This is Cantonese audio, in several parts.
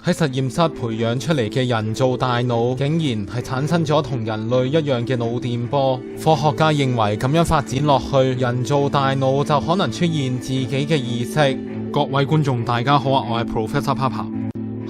喺實驗室培養出嚟嘅人造大腦，竟然係產生咗同人類一樣嘅腦電波。科學家認為咁樣發展落去，人造大腦就可能出現自己嘅意識。各位觀眾大家好啊，我係 Professor Papa。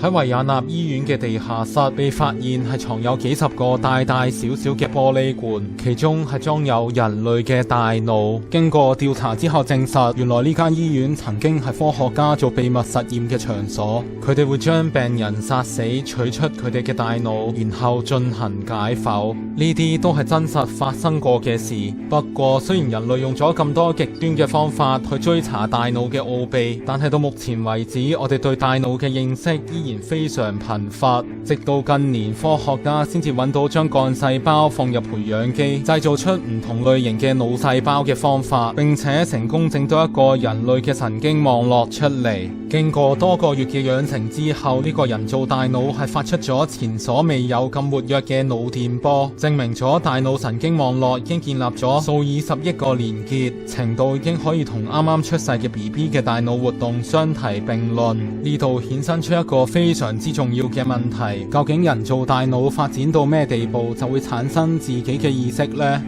喺維也納醫院嘅地下室被發現係藏有幾十個大大小小嘅玻璃罐，其中係裝有人類嘅大腦。經過調查之後證實，原來呢間醫院曾經係科學家做秘密實驗嘅場所。佢哋會將病人殺死，取出佢哋嘅大腦，然後進行解剖。呢啲都係真實發生過嘅事。不過雖然人類用咗咁多極端嘅方法去追查大腦嘅奧秘，但係到目前為止，我哋對大腦嘅認識依然非常貧乏。直到近年，科學家先至揾到將幹細胞放入培養基，製造出唔同類型嘅腦細胞嘅方法，並且成功整到一個人類嘅神經網絡出嚟。經過多個月嘅養成之後，呢個人造大腦係發出咗前所未有咁活躍嘅腦電波，證明咗大腦神經網絡已經建立咗數以十億個連結，程度已經可以同啱啱出世嘅 BB 嘅大腦活動相提並論。呢度衍生出一個非常之重要嘅問題，究竟人造大腦發展到咩地步就會產生自己嘅意識呢？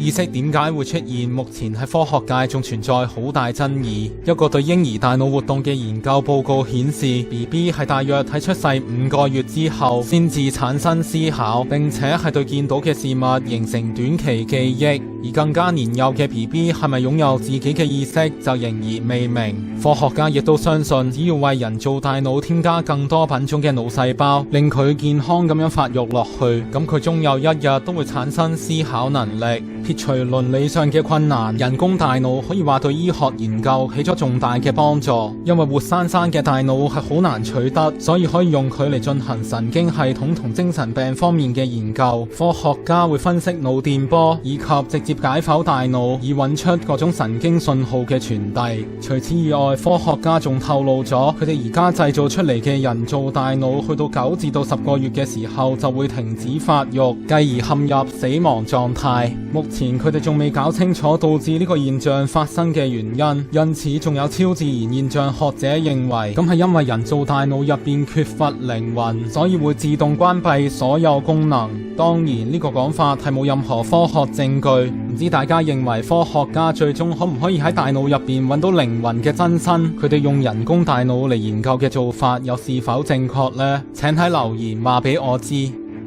意識點解會出現？目前喺科學界仲存在好大爭議。一個對嬰兒大腦活動嘅研究報告顯示 ，BB 係大約喺出世5個月之後先至產生思考，並且係對見到嘅事物形成短期記憶。而更加年幼嘅 BB 係咪擁有自己嘅意識就仍然未明。科學家亦都相信，只要為人造大腦添加更多品種嘅腦細胞，令佢健康咁樣發育落去，咁佢終有一日都會產生思考能力。撇除倫理上嘅困難，人工大腦可以話對醫學研究起咗重大嘅幫助。因為活生生嘅大腦係好難取得，所以可以用佢嚟進行神經系統同精神病方面嘅研究。科學家會分析腦電波以及直接解剖大腦，以揾出各種神經信號嘅傳遞。除此以外，科學家仲透露咗佢哋而家製造出嚟嘅人造大腦，去到9至到10個月嘅時候就會停止發育，繼而陷入死亡狀態。目前佢哋仲未搞清楚導致呢個現象發生嘅原因，因此仲有超自然現象學者認為，咁係因為人造大腦入邊缺乏靈魂，所以會自動關閉所有功能。當然呢個講法係冇任何科學證據，唔知大家認為科學家最終可唔可以喺大腦入邊揾到靈魂嘅真身？佢哋用人工大腦嚟研究嘅做法又是否正確呢？請喺留言話俾我知。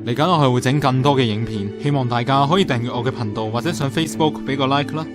嚟緊我係會整更多嘅影片，希望大家可以訂閱我嘅頻道或者上 Facebook 俾個 like 啦。